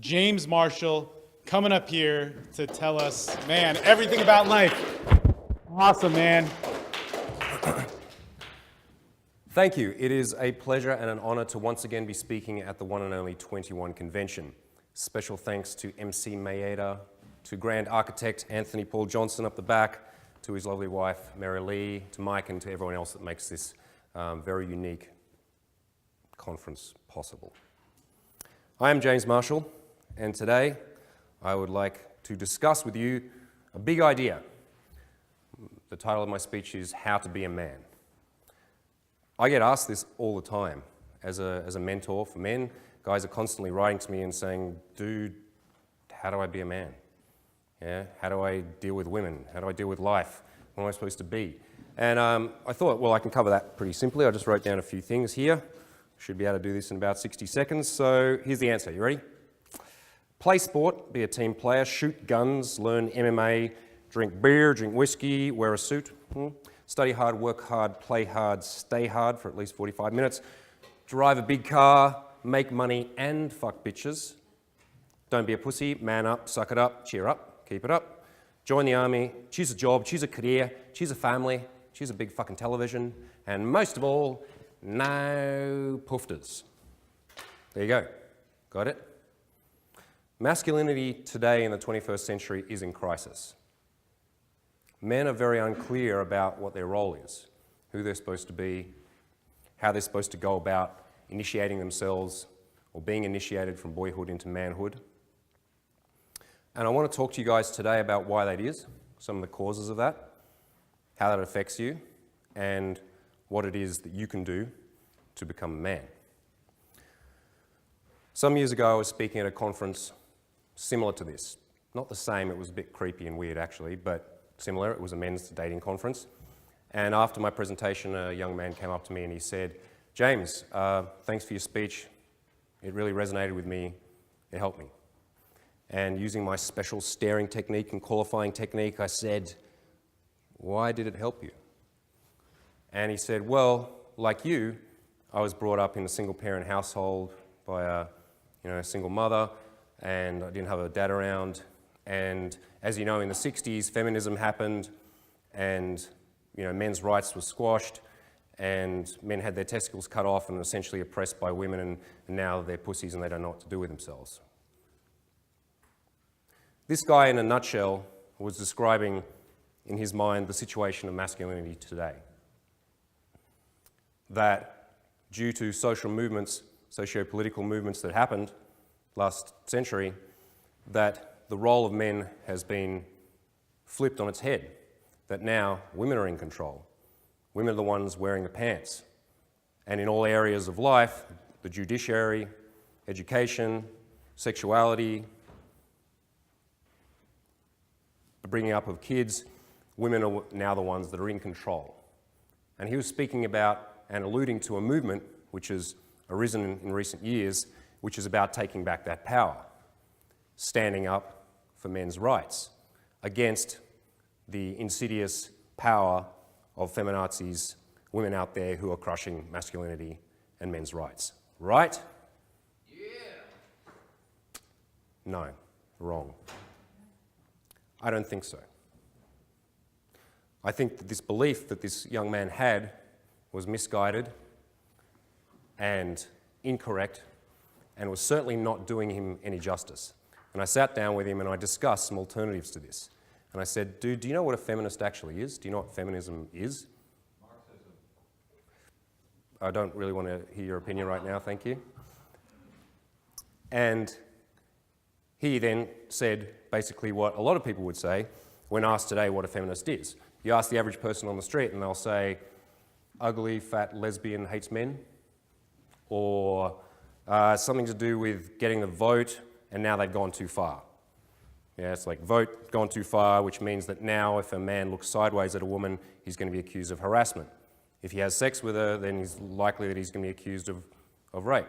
James Marshall coming up here to tell us, man, everything about life. Awesome, man. Thank you. It is a pleasure and an honor to once again be speaking at the one and only 21 convention. Special thanks to MC Maeda, to Grand Architect Anthony Paul Johnson up the back, to his lovely wife Mary Lee, to Mike, and to everyone else that makes this very unique conference possible. I am James Marshall, and today I would like to discuss with you a big idea. The title of my speech is How to Be a Man. I get asked this all the time as a mentor for men. Guys are constantly writing to me and saying, dude, how do I be a man? Yeah? How do I deal with women? How do I deal with life? What am I supposed to be? And I thought, well, I can cover that pretty simply. I just wrote down a few things here. Should be able to do this in about 60 seconds. So here's the answer. You ready? Play sport, be a team player, shoot guns, learn MMA, drink beer, drink whiskey, wear a suit. Study hard, work hard, play hard, stay hard for at least 45 minutes. Drive a big car, make money and fuck bitches. Don't be a pussy, man up, suck it up, cheer up, keep it up. Join the army, choose a job, choose a career, choose a family, choose a big fucking television, and most of all, no poofters. There you go. Got it? Masculinity today in the 21st century is in crisis. Men are very unclear about what their role is, who they're supposed to be, how they're supposed to go about initiating themselves or being initiated from boyhood into manhood. And I want to talk to you guys today about why that is, some of the causes of that, how that affects you, and what it is that you can do to become a man. Some years ago I was speaking at a conference similar to this. Not the same, it was a bit creepy and weird actually, but similar. It was a men's dating conference. And after my presentation, a young man came up to me and he said, James, thanks for your speech. It really resonated with me. It helped me. And using my special staring technique and qualifying technique, I said, why did it help you? And he said, well, like you, I was brought up in a single-parent household by a single mother, and I didn't have a dad around. And as you know, in the 60s, feminism happened, and men's rights were squashed, and men had their testicles cut off and essentially oppressed by women, and now they're pussies and they don't know what to do with themselves. This guy, in a nutshell, was describing in his mind the situation of masculinity today. That due to social movements, socio-political movements that happened last century, that the role of men has been flipped on its head, that now women are in control. Women are the ones wearing the pants. And in all areas of life, the judiciary, education, sexuality, the bringing up of kids, women are now the ones that are in control. And he was speaking about and alluding to a movement which has arisen in recent years, which is about taking back that power, standing up for men's rights against the insidious power of feminazis, women out there who are crushing masculinity and men's rights. Right? Yeah. No, wrong. I don't think so. I think that this belief that this young man had was misguided and incorrect, and was certainly not doing him any justice. And I sat down with him and I discussed some alternatives to this. And I said, dude, do you know what a feminist actually is? Do you know what feminism is? Marxism. I don't really want to hear your opinion right now, thank you. And he then said basically what a lot of people would say when asked today what a feminist is. You ask the average person on the street and they'll say, ugly, fat, lesbian, hates men, or something to do with getting the vote, and now they've gone too far. Yeah, it's like vote, gone too far, which means that now if a man looks sideways at a woman, he's going to be accused of harassment. If he has sex with her, then he's likely that he's going to be accused of rape.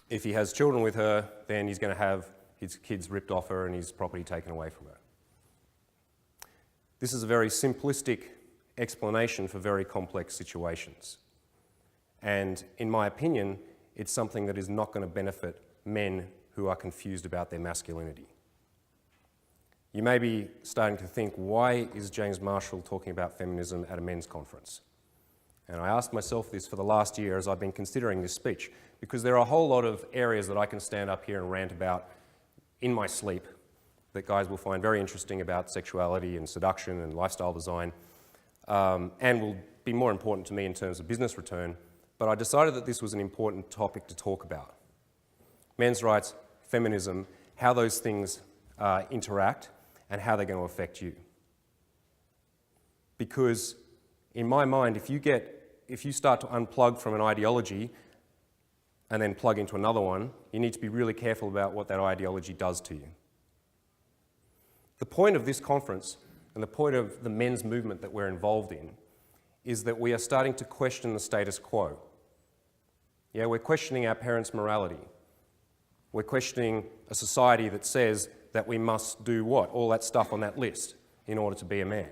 If he has children with her, then he's going to have his kids ripped off her and his property taken away from her. This is a very simplistic explanation for very complex situations. And in my opinion, it's something that is not going to benefit men who are confused about their masculinity. You may be starting to think, why is James Marshall talking about feminism at a men's conference? And I asked myself this for the last year as I've been considering this speech, because there are a whole lot of areas that I can stand up here and rant about in my sleep that guys will find very interesting about sexuality and seduction and lifestyle design, and will be more important to me in terms of business return. But I decided that this was an important topic to talk about. Men's rights, feminism, how those things interact, and how they're going to affect you. Because in my mind, if you start to unplug from an ideology and then plug into another one, you need to be really careful about what that ideology does to you. The point of this conference and the point of the men's movement that we're involved in is that we are starting to question the status quo. Yeah, we're questioning our parents' morality. We're questioning a society that says that we must do what? All that stuff on that list in order to be a man.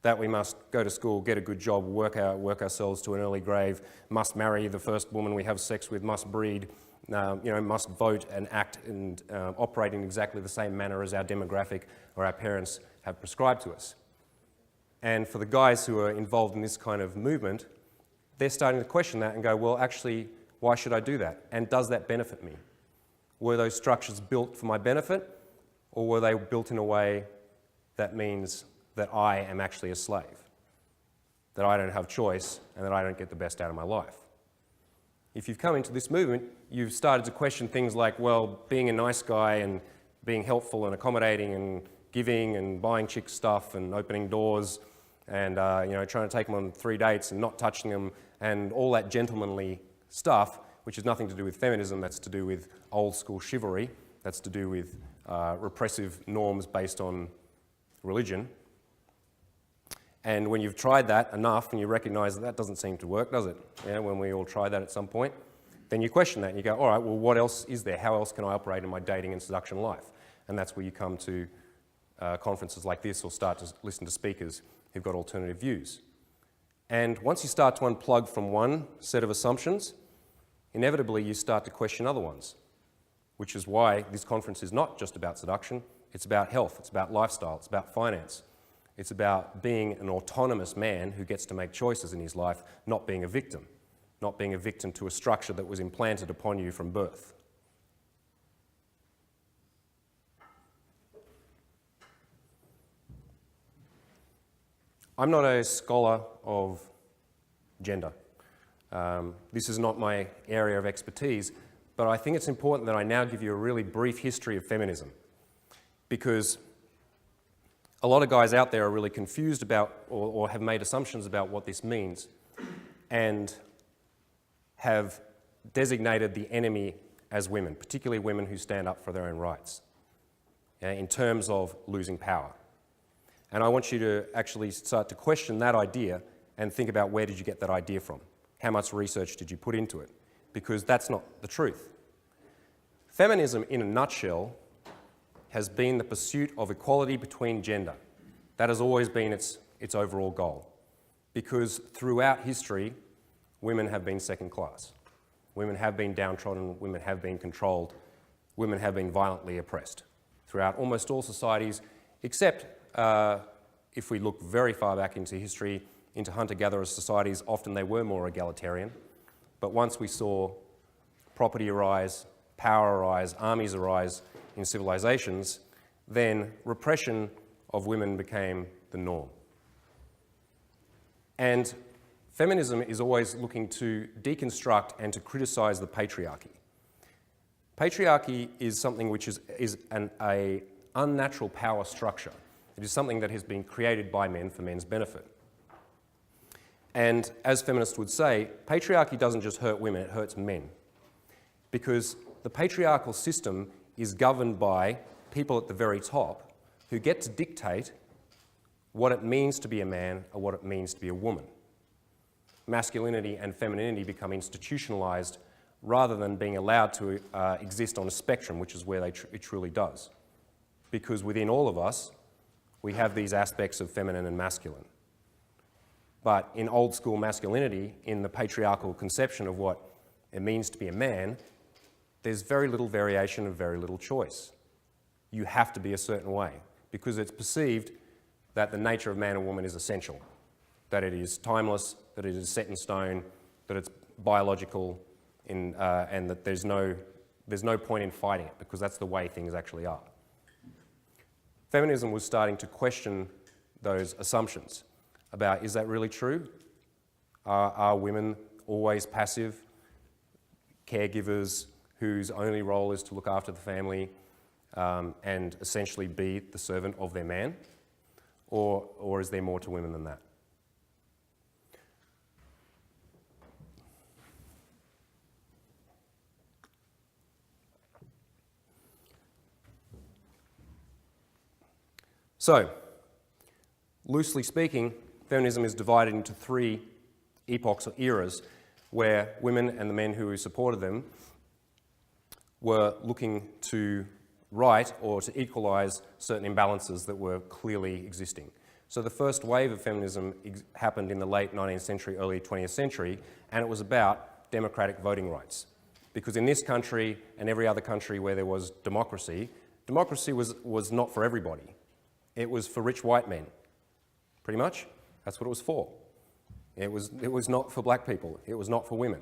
That we must go to school, get a good job, work ourselves to an early grave, must marry the first woman we have sex with, must breed, must vote and act and operate in exactly the same manner as our demographic or our parents have prescribed to us. And for the guys who are involved in this kind of movement, they're starting to question that and go, well, actually, why should I do that? And does that benefit me? Were those structures built for my benefit, or were they built in a way that means that I am actually a slave, that I don't have choice, and that I don't get the best out of my life? If you've come into this movement, you've started to question things like, well, being a nice guy and being helpful and accommodating and giving and buying chicks stuff and opening doors and trying to take them on 3 dates and not touching them and all that gentlemanly stuff, which has nothing to do with feminism, that's to do with old school chivalry, that's to do with repressive norms based on religion. And when you've tried that enough and you recognise that that doesn't seem to work, does it? Yeah, when we all try that at some point, then you question that and you go, all right, well, what else is there? How else can I operate in my dating and seduction life? And that's where you come to conferences like this or start to listen to speakers who've got alternative views. And once you start to unplug from one set of assumptions, inevitably you start to question other ones, which is why this conference is not just about seduction, it's about health, it's about lifestyle, it's about finance. It's about being an autonomous man who gets to make choices in his life, not being a victim to a structure that was implanted upon you from birth. I'm not a scholar of gender. This is not my area of expertise, but I think it's important that I now give you a really brief history of feminism, because a lot of guys out there are really confused about or have made assumptions about what this means and have designated the enemy as women, particularly women who stand up for their own rights, in terms of losing power. And I want you to actually start to question that idea and think about, where did you get that idea from? How much research did you put into it? Because that's not the truth. Feminism, in a nutshell, has been the pursuit of equality between gender. That has always been its overall goal. Because throughout history, women have been second class. Women have been downtrodden, women have been controlled, women have been violently oppressed throughout almost all societies, except if we look very far back into history, into hunter-gatherer societies, often they were more egalitarian. But once we saw property arise, power arise, armies arise in civilizations, then repression of women became the norm. And feminism is always looking to deconstruct and to criticize the patriarchy. Patriarchy is something which is an unnatural power structure. It is something that has been created by men for men's benefit. And as feminists would say, patriarchy doesn't just hurt women, it hurts men. Because the patriarchal system is governed by people at the very top who get to dictate what it means to be a man or what it means to be a woman. Masculinity and femininity become institutionalized rather than being allowed to exist on a spectrum, which is where it truly does. Because within all of us, we have these aspects of feminine and masculine. But in old school masculinity, in the patriarchal conception of what it means to be a man, there's very little variation and very little choice. You have to be a certain way because it's perceived that the nature of man and woman is essential, that it is timeless, that it is set in stone, that it's biological, and that there's no point in fighting it because that's the way things actually are. Feminism was starting to question those assumptions about, is that really true? Are women always passive caregivers whose only role is to look after the family and essentially be the servant of their man? Or is there more to women than that? So, loosely speaking, feminism is divided into three epochs or eras where women and the men who supported them were looking to right or to equalise certain imbalances that were clearly existing. So the first wave of feminism happened in the late 19th century, early 20th century, and it was about democratic voting rights. Because in this country and every other country where there was democracy, democracy was not for everybody. It was for rich white men, pretty much. That's what it was for. It was not for black people. It was not for women.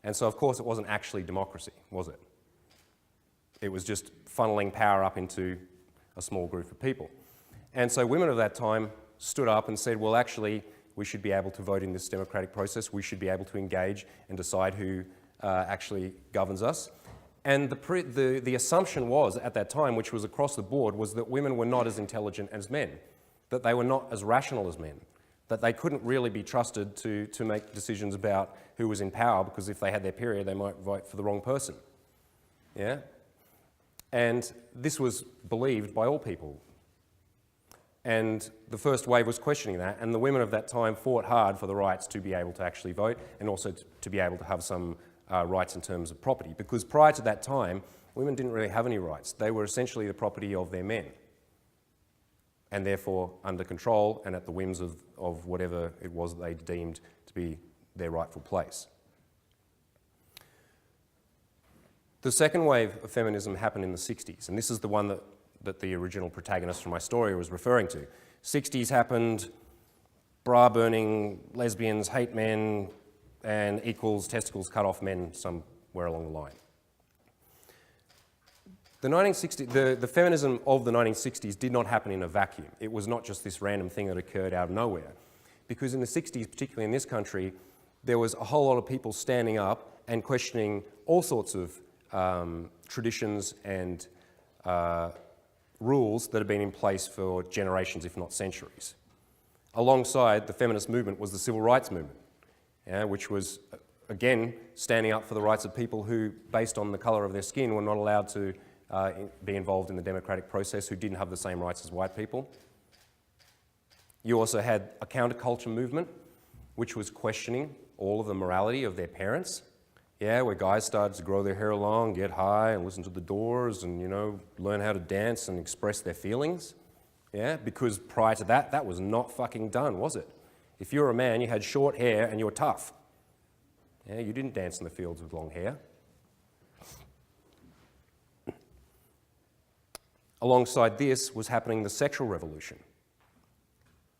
And so, of course, it wasn't actually democracy, was it? It was just funneling power up into a small group of people. And so women of that time stood up and said, well, actually, we should be able to vote in this democratic process. We should be able to engage and decide who actually governs us. And the assumption was, at that time, which was across the board, was that women were not as intelligent as men, that they were not as rational as men, that they couldn't really be trusted to make decisions about who was in power, because if they had their period, they might vote for the wrong person. Yeah? And this was believed by all people. And the first wave was questioning that, and the women of that time fought hard for the rights to be able to actually vote and also to be able to have some rights in terms of property. Because prior to that time, women didn't really have any rights. They were essentially the property of their men, and therefore under control and at the whims of whatever it was that they deemed to be their rightful place. The second wave of feminism happened in the 60s, and this is the one that the original protagonist from my story was referring to. 60s happened, bra burning, lesbians, hate men, and equals testicles cut off men somewhere along the line. The feminism of the 1960s did not happen in a vacuum. It was not just this random thing that occurred out of nowhere. Because in the 60s, particularly in this country, there was a whole lot of people standing up and questioning all sorts of traditions and rules that had been in place for generations, if not centuries. Alongside the feminist movement was the civil rights movement, which was, again, standing up for the rights of people who, based on the colour of their skin, were not allowed to be involved in the democratic process, who didn't have the same rights as white people. You also had a counterculture movement, which was questioning all of the morality of their parents. Yeah, where guys started to grow their hair long, get high, and listen to the Doors, and, learn how to dance and express their feelings. Yeah, because prior to that, that was not fucking done, was it? If you were a man, you had short hair and you were tough. Yeah, you didn't dance in the fields with long hair. Alongside this was happening the sexual revolution.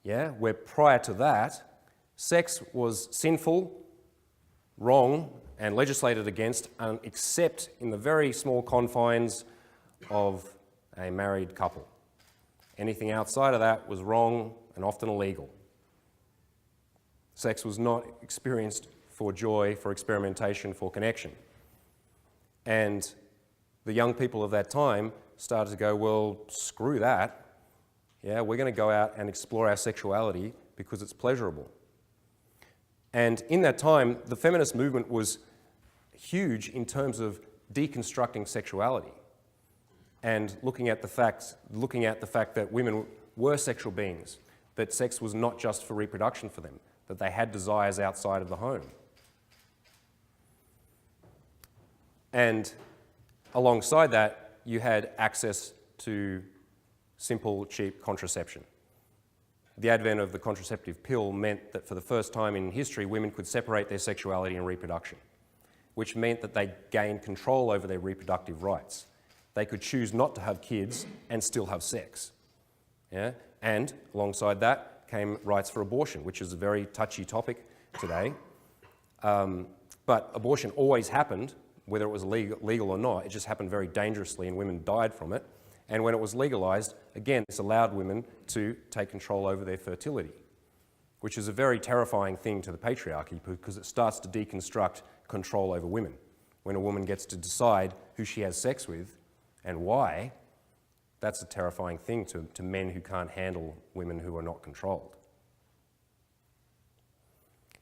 Yeah, where prior to that, sex was sinful, wrong, and legislated against, except in the very small confines of a married couple. Anything outside of that was wrong and often illegal. Sex was not experienced for joy, for experimentation, for connection. And the young people of that time started to go, well, screw that. Yeah, we're going to go out and explore our sexuality because it's pleasurable. And in that time, the feminist movement was huge in terms of deconstructing sexuality and looking at the fact that women were sexual beings, that sex was not just for reproduction for them, that they had desires outside of the home. And alongside that, you had access to simple, cheap contraception. The advent of the contraceptive pill meant that for the first time in history, women could separate their sexuality and reproduction. which meant that they gained control over their reproductive rights. They could choose not to have kids and still have sex. Yeah? And alongside that came rights for abortion, which is a very touchy topic today. But abortion always happened, whether it was legal or not. It just happened very dangerously and women died from it. And when it was legalised, again, this allowed women to take control over their fertility, which is a very terrifying thing to the patriarchy because it starts to deconstruct control over women. When a woman gets to decide who she has sex with and why, that's a terrifying thing to men who can't handle women who are not controlled.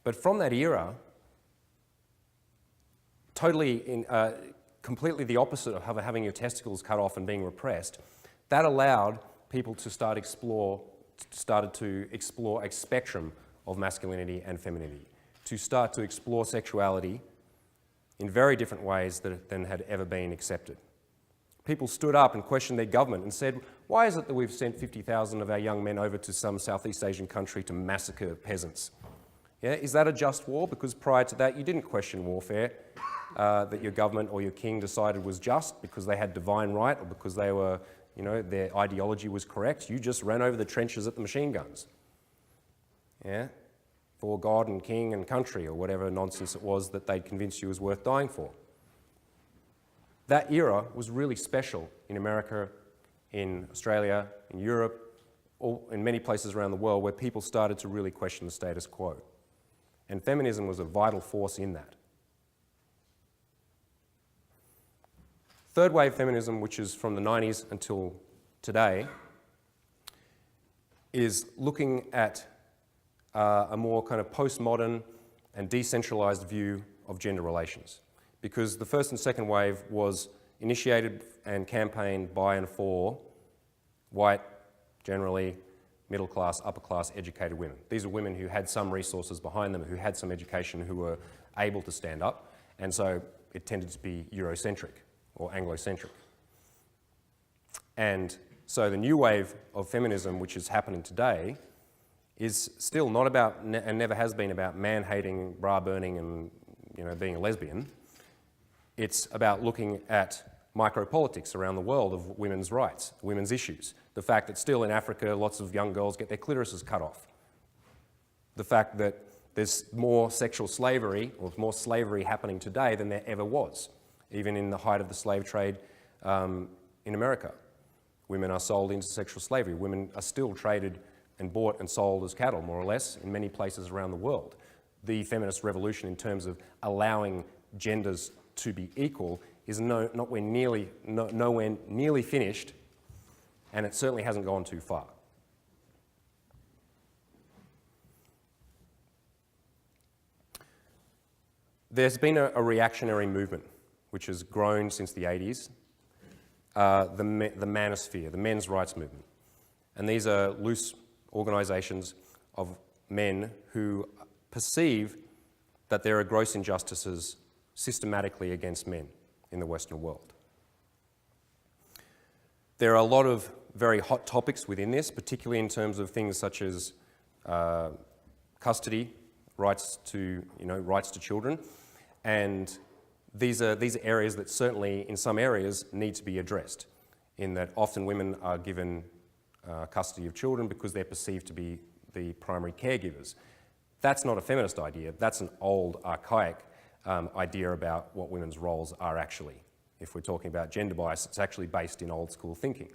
But from that era, completely the opposite of having your testicles cut off and being repressed, that allowed people to started to explore a spectrum of masculinity and femininity, to start to explore sexuality in very different ways than had ever been accepted. People stood up and questioned their government and said, why is it that we've sent 50,000 of our young men over to some Southeast Asian country to massacre peasants? Yeah, is that a just war? Because prior to that, you didn't question warfare that your government or your king decided was just because they had divine right or because they were, their ideology was correct. You just ran over the trenches at the machine guns. Yeah, for God and king and country or whatever nonsense it was that they'd convinced you was worth dying for. That era was really special in America, in Australia, in Europe, or in many places around the world where people started to really question the status quo. And feminism was a vital force in that. Third wave feminism, which is from the 90s until today, is looking at a more kind of postmodern and decentralized view of gender relations. Because the first and second wave was initiated and campaigned by and for white, generally middle class, upper class, educated women. These are women who had some resources behind them, who had some education, who were able to stand up, and so it tended to be Eurocentric or Anglo-centric. And so the new wave of feminism, which is happening today, is still not about, and never has been about man-hating, bra-burning and being a lesbian. It's about looking at micropolitics around the world of women's rights, women's issues. The fact that still in Africa, lots of young girls get their clitorises cut off. The fact that there's more sexual slavery, or more slavery happening today than there ever was, even in the height of the slave trade in America. Women are sold into sexual slavery. Women are still traded and bought and sold as cattle, more or less, in many places around the world. The feminist revolution in terms of allowing genders to be equal is nowhere nearly finished, and it certainly hasn't gone too far. There's been a reactionary movement which has grown since the 80s, the Manosphere, the men's rights movement. And these are loose organisations of men who perceive that there are gross injustices systematically against men in the Western world. There are a lot of very hot topics within this, particularly in terms of things such as custody, rights to children, and these are areas that certainly in some areas need to be addressed, in that often women are given custody of children because they're perceived to be the primary caregivers. That's not a feminist idea, that's an old, archaic idea about what women's roles are actually. If we're talking about gender bias, it's actually based in old school thinking.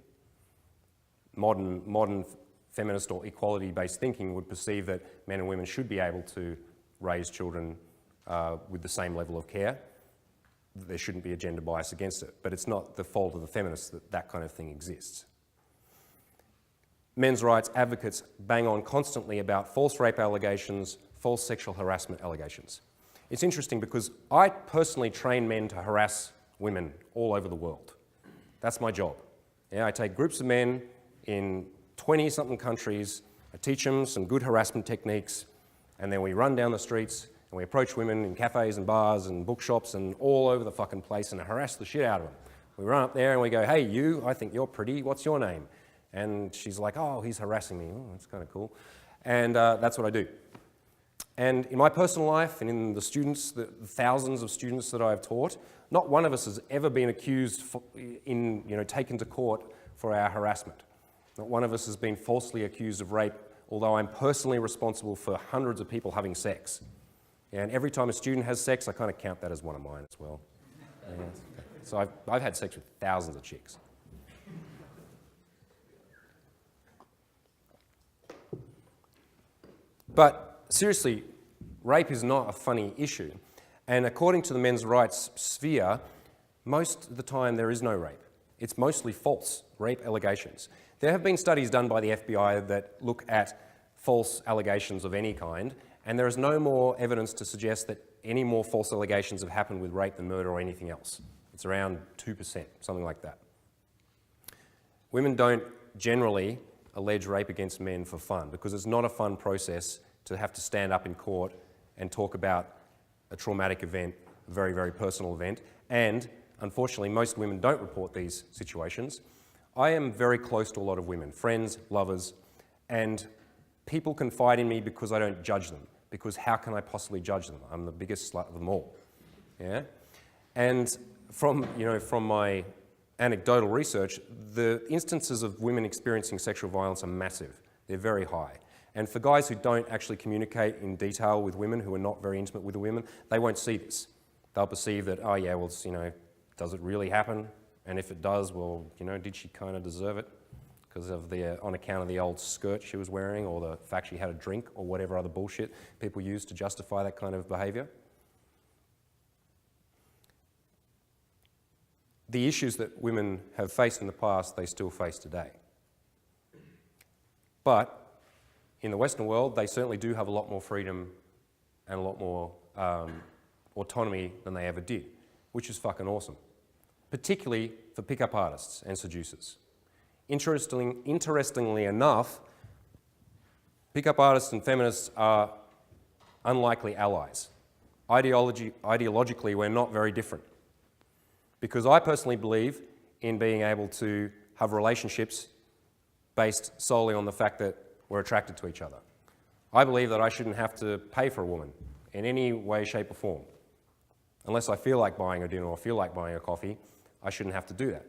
Modern feminist or equality-based thinking would perceive that men and women should be able to raise children with the same level of care. There shouldn't be a gender bias against it, but it's not the fault of the feminists that that kind of thing exists. Men's rights advocates bang on constantly about false rape allegations, false sexual harassment allegations. It's interesting because I personally train men to harass women all over the world. That's my job. Yeah, I take groups of men in 20-something countries, I teach them some good harassment techniques, and then we run down the streets and we approach women in cafes and bars and bookshops and all over the fucking place and harass the shit out of them. We run up there and we go, hey you, I think you're pretty, what's your name? And she's like, oh, he's harassing me. Oh, that's kind of cool. And that's what I do. And in my personal life and in the students, the thousands of students that I've taught, not one of us has ever been accused, taken to court for our harassment. Not one of us has been falsely accused of rape, although I'm personally responsible for hundreds of people having sex. And every time a student has sex, I kind of count that as one of mine as well. Yeah. So I've had sex with thousands of chicks. But seriously, rape is not a funny issue. And according to the men's rights sphere, most of the time there is no rape. It's mostly false rape allegations. There have been studies done by the FBI that look at false allegations of any kind, and there is no more evidence to suggest that any more false allegations have happened with rape than murder or anything else. It's around 2%, something like that. Women don't generally allege rape against men for fun, because it's not a fun process to have to stand up in court and talk about a traumatic event, a very, very personal event, and unfortunately most women don't report these situations. I am very close to a lot of women, friends, lovers, and people confide in me because I don't judge them, because how can I possibly judge them? I'm the biggest slut of them all, yeah? And from my anecdotal research, the instances of women experiencing sexual violence are massive. They're very high. And for guys who don't actually communicate in detail with women, who are not very intimate with the women, they won't see this. They'll perceive that, oh yeah, well, does it really happen? And if it does, well, did she kind of deserve it? Because of on account of the old skirt she was wearing, or the fact she had a drink, or whatever other bullshit people use to justify that kind of behaviour. The issues that women have faced in the past, they still face today. But in the Western world, they certainly do have a lot more freedom and a lot more autonomy than they ever did, which is fucking awesome. Particularly for pickup artists and seducers. Interestingly enough, pickup artists and feminists are unlikely allies. Ideologically, we're not very different. Because I personally believe in being able to have relationships based solely on the fact that we're attracted to each other. I believe that I shouldn't have to pay for a woman in any way, shape or form. Unless I feel like buying a dinner or feel like buying a coffee, I shouldn't have to do that.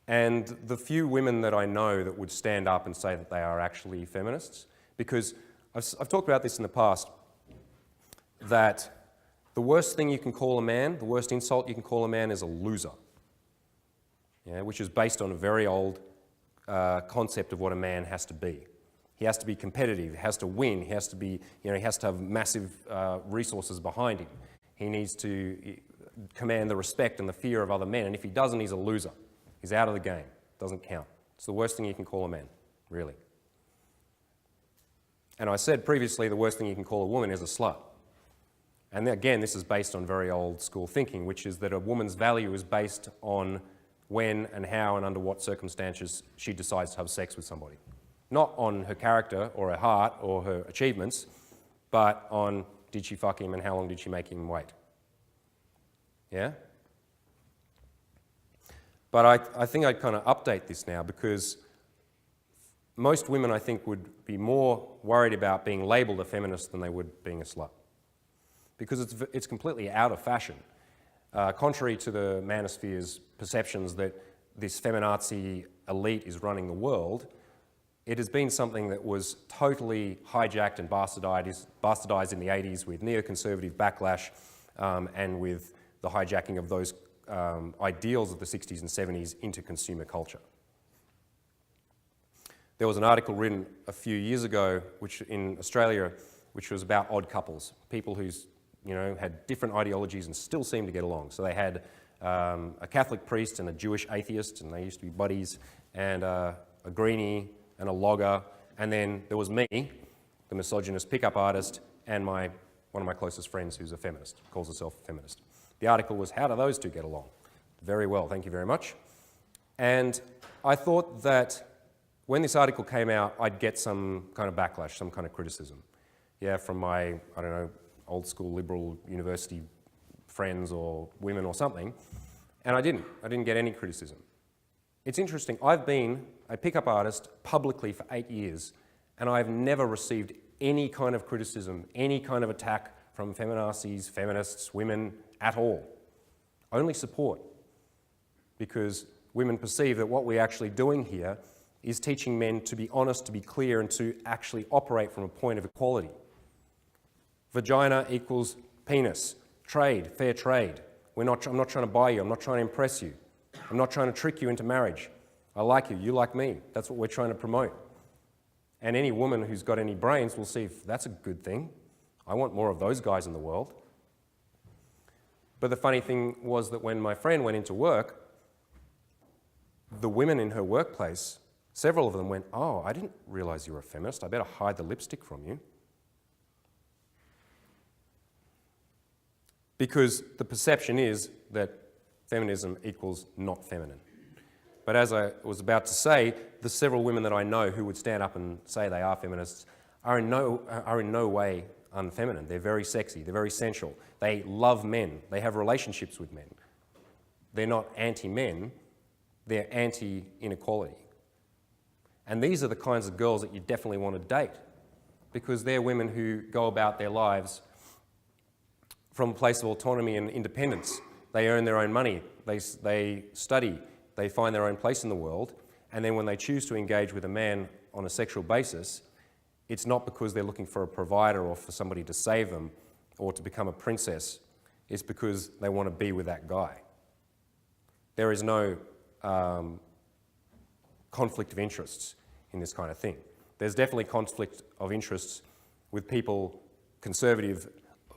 And the few women that I know that would stand up and say that they are actually feminists, because I've talked about this in the past, that the worst thing you can call a man, the worst insult you can call a man is a loser, which is based on a very old concept of what a man has to be. He has to be competitive, he has to win, he has to be, he has to have massive resources behind him. He needs to command the respect and the fear of other men, and if he doesn't, he's a loser. He's out of the game, doesn't count. It's the worst thing you can call a man, really. And I said previously the worst thing you can call a woman is a slut. And again, this is based on very old school thinking, which is that a woman's value is based on when and how and under what circumstances she decides to have sex with somebody. Not on her character or her heart or her achievements, but on did she fuck him and how long did she make him wait. Yeah? But I think I'd kind of update this now, because most women, I think, would be more worried about being labelled a feminist than they would being a slut. Because it's completely out of fashion. Contrary to the Manosphere's perceptions that this feminazi elite is running the world, it has been something that was totally hijacked and bastardized in the 80s with neoconservative backlash and with the hijacking of those ideals of the 60s and 70s into consumer culture. There was an article written a few years ago in Australia which was about odd couples, people who's had different ideologies and still seemed to get along. So they had a Catholic priest and a Jewish atheist, and they used to be buddies, and a greenie and a logger, and then there was me, the misogynist pickup artist, and one of my closest friends who's a feminist, calls herself a feminist. The article was, how do those two get along? Very well, thank you very much. And I thought that when this article came out, I'd get some kind of backlash, some kind of criticism. Yeah, from my, old school liberal university friends or women or something, and I didn't get any criticism. It's interesting, I've been a pickup artist publicly for 8 years, and I've never received any kind of criticism, any kind of attack from feminazis, feminists, women at all. Only support. Because women perceive that what we're actually doing here is teaching men to be honest, to be clear, and to actually operate from a point of equality. Vagina equals penis. Trade, fair trade. I'm not trying to buy you. I'm not trying to impress you. I'm not trying to trick you into marriage. I like you. You like me. That's what we're trying to promote. And any woman who's got any brains will see if that's a good thing. I want more of those guys in the world. But the funny thing was that when my friend went into work, the women in her workplace, several of them went, "Oh, I didn't realize you were a feminist. I better hide the lipstick from you." Because the perception is that feminism equals not feminine. But as I was about to say, the several women that I know who would stand up and say they are feminists are in no way unfeminine. They're very sexy, they're very sensual. They love men, they have relationships with men. They're not anti-men, they're anti-inequality. And these are the kinds of girls that you definitely want to date, because they're women who go about their lives from a place of autonomy and independence. They earn their own money, they study, they find their own place in the world, and then when they choose to engage with a man on a sexual basis, it's not because they're looking for a provider or for somebody to save them or to become a princess. It's because they want to be with that guy. There is no conflict of interests in this kind of thing. There's definitely conflict of interests with people, conservative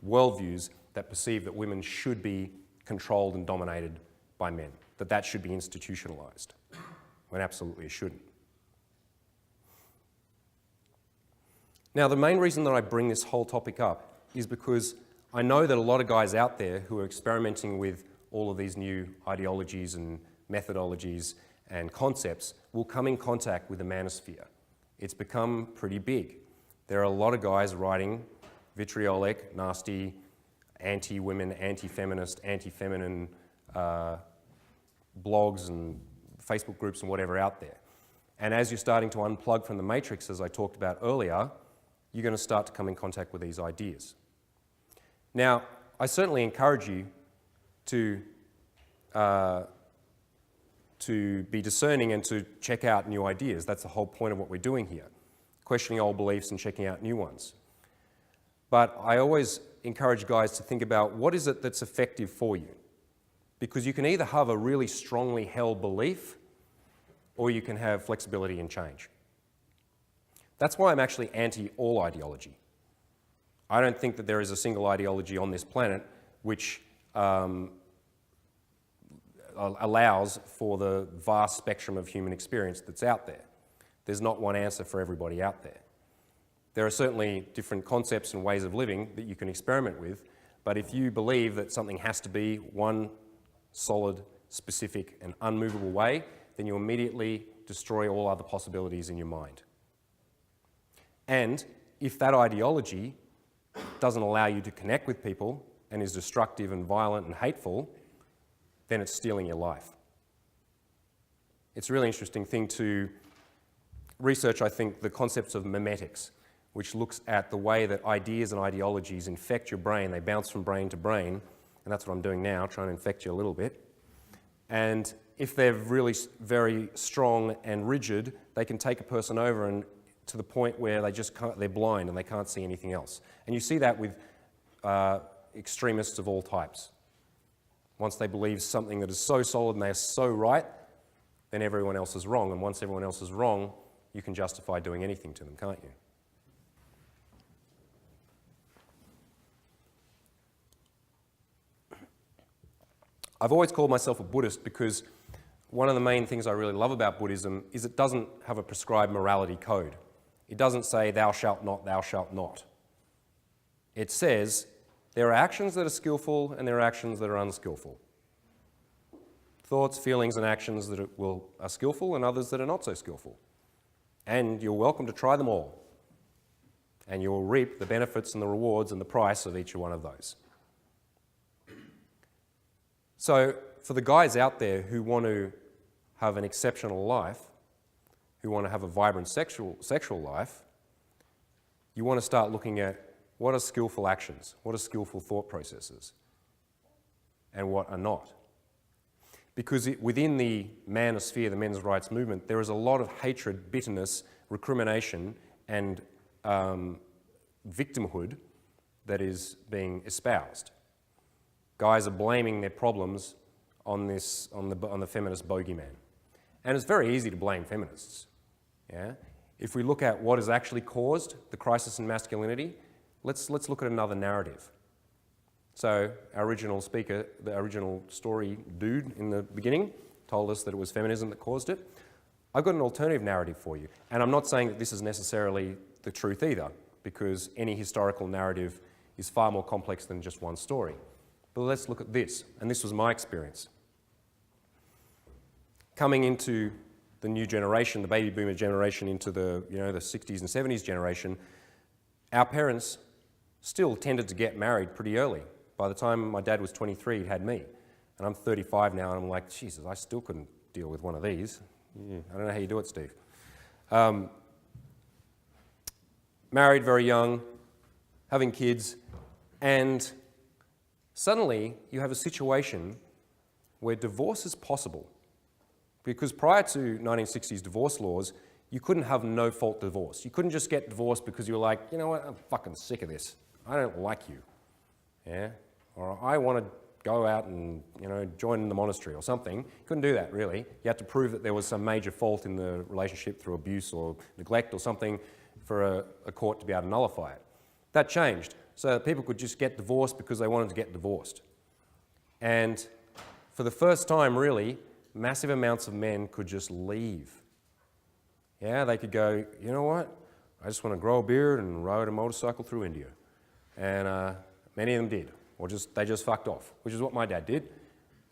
worldviews, that perceive that women should be controlled and dominated by men, that should be institutionalized, when absolutely it shouldn't. Now, the main reason that I bring this whole topic up is because I know that a lot of guys out there who are experimenting with all of these new ideologies and methodologies and concepts will come in contact with the manosphere. It's become pretty big. There are a lot of guys writing vitriolic, nasty, anti-women, anti-feminist, anti-feminine blogs and Facebook groups and whatever out there. And as you're starting to unplug from the matrix, as I talked about earlier, you're going to start to come in contact with these ideas. Now, I certainly encourage you to be discerning and to check out new ideas. That's the whole point of what we're doing here, questioning old beliefs and checking out new ones. But I always encourage guys to think about what is it that's effective for you. Because you can either have a really strongly held belief or you can have flexibility and change. That's why I'm actually anti all ideology. I don't think that there is a single ideology on this planet which allows for the vast spectrum of human experience that's out there. There's not one answer for everybody out there. There are certainly different concepts and ways of living that you can experiment with, but if you believe that something has to be one solid, specific, and unmovable way, then you immediately destroy all other possibilities in your mind. And if that ideology doesn't allow you to connect with people and is destructive and violent and hateful, then it's stealing your life. It's a really interesting thing to research, I think, the concepts of memetics, which looks at the way that ideas and ideologies infect your brain. They bounce from brain to brain, and that's what I'm doing now, trying to infect you a little bit. And if they're really very strong and rigid, they can take a person over and to the point where they just can't, they're blind and they can't see anything else. And you see that with extremists of all types. Once they believe something that is so solid and they're so right, then everyone else is wrong. And once everyone else is wrong, you can justify doing anything to them, can't you? I've always called myself a Buddhist because one of the main things I really love about Buddhism is it doesn't have a prescribed morality code. It doesn't say, thou shalt not, thou shalt not. It says, there are actions that are skillful and there are actions that are unskillful. Thoughts, feelings, and actions that are skillful and others that are not so skillful. And you're welcome to try them all. And you will reap the benefits and the rewards and the price of each one of those. So for the guys out there who want to have an exceptional life, who want to have a vibrant sexual life, you want to start looking at what are skillful actions, what are skillful thought processes, and what are not. Because within the Manosphere, the men's rights movement, there is a lot of hatred, bitterness, recrimination, and victimhood that is being espoused. Guys are blaming their problems on the feminist bogeyman. And it's very easy to blame feminists. Yeah? If we look at what has actually caused the crisis in masculinity, let's look at another narrative. So our original speaker, the original story dude in the beginning, told us that it was feminism that caused it. I've got an alternative narrative for you. And I'm not saying that this is necessarily the truth either, because any historical narrative is far more complex than just one story. But let's look at this, and this was my experience. Coming into the new generation, the baby boomer generation, into the 60s and 70s generation, our parents still tended to get married pretty early. By the time my dad was 23, he had me. And I'm 35 now, and I'm like, Jesus, I still couldn't deal with one of these. Yeah, I don't know how you do it, Steve. Married very young, having kids, and suddenly you have a situation where divorce is possible. Because prior to 1960s divorce laws, you couldn't have no-fault divorce. You couldn't just get divorced because you were like, you know what, I'm fucking sick of this. I don't like you. Yeah? Or I want to go out and, join the monastery or something. You couldn't do that, really. You had to prove that there was some major fault in the relationship through abuse or neglect or something for a court to be able to nullify it. That changed. So people could just get divorced because they wanted to get divorced. And for the first time, really, massive amounts of men could just leave. Yeah, they could go, you know what? I just want to grow a beard and ride a motorcycle through India. And many of them did. Or they just fucked off, which is what my dad did.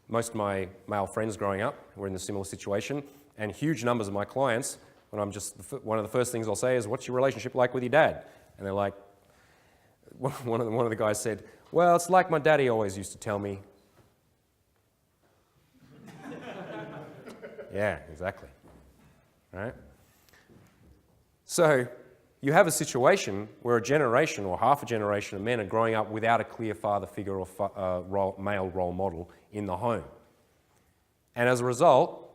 Most of my male friends growing up were in a similar situation, and huge numbers of my clients, when one of the first things I'll say is, what's your relationship like with your dad? And they're like, one of the guys said, well, it's like my daddy always used to tell me. Yeah, exactly. Right? So you have a situation where a generation or half a generation of men are growing up without a clear father figure or male role model in the home. And as a result,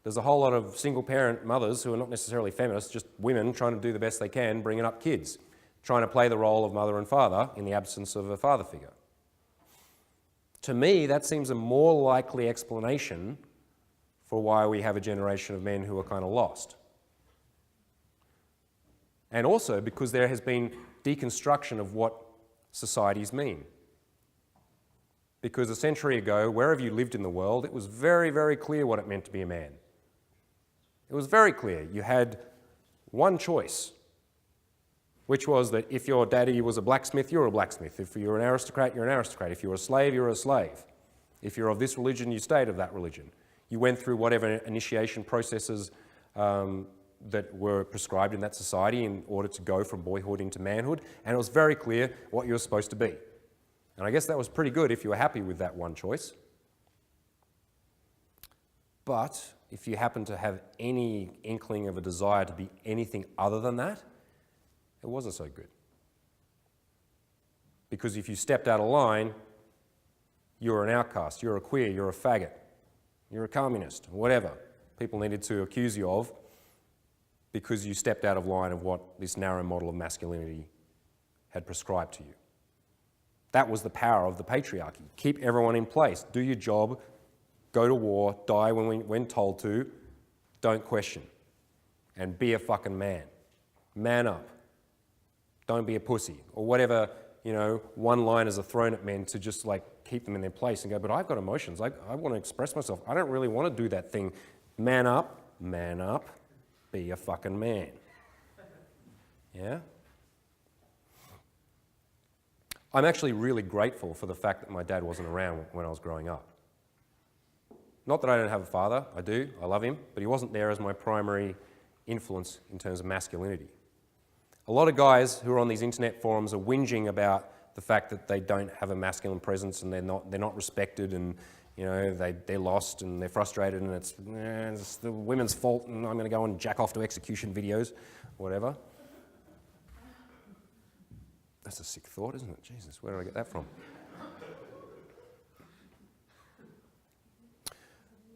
there's a whole lot of single-parent mothers who are not necessarily feminists, just women trying to do the best they can, bringing up kids, trying to play the role of mother and father in the absence of a father figure. To me, that seems a more likely explanation for why we have a generation of men who are kind of lost. And also because there has been deconstruction of what societies mean. Because a century ago, wherever you lived in the world, it was very, very clear what it meant to be a man. It was very clear. You had one choice, which was that if your daddy was a blacksmith, you're a blacksmith. If you're an aristocrat, you're an aristocrat. If you're a slave, you're a slave. If you're of this religion, you stayed of that religion. You went through whatever initiation processes that were prescribed in that society in order to go from boyhood into manhood, and it was very clear what you were supposed to be. And I guess that was pretty good if you were happy with that one choice. But if you happen to have any inkling of a desire to be anything other than that, it wasn't so good. Because if you stepped out of line, you're an outcast, you're a queer, you're a faggot, you're a communist, whatever people needed to accuse you of, because you stepped out of line of what this narrow model of masculinity had prescribed to you. That was the power of the patriarchy. Keep everyone in place. Do your job. Go to war. Die when told to. Don't question. And be a fucking man. Man up. Don't be a pussy. Or whatever, one-liners are thrown at men to just keep them in their place and go, but I've got emotions. I want to express myself. I don't really want to do that thing. Man up. Be a fucking man. Yeah? I'm actually really grateful for the fact that my dad wasn't around when I was growing up. Not that I don't have a father, I do, I love him, but he wasn't there as my primary influence in terms of masculinity. A lot of guys who are on these internet forums are whinging about the fact that they don't have a masculine presence and they're not respected, and they're lost and they're frustrated, and it's the women's fault and I'm going to go and jack off to execution videos, whatever. That's a sick thought, isn't it? Jesus, where did I get that from?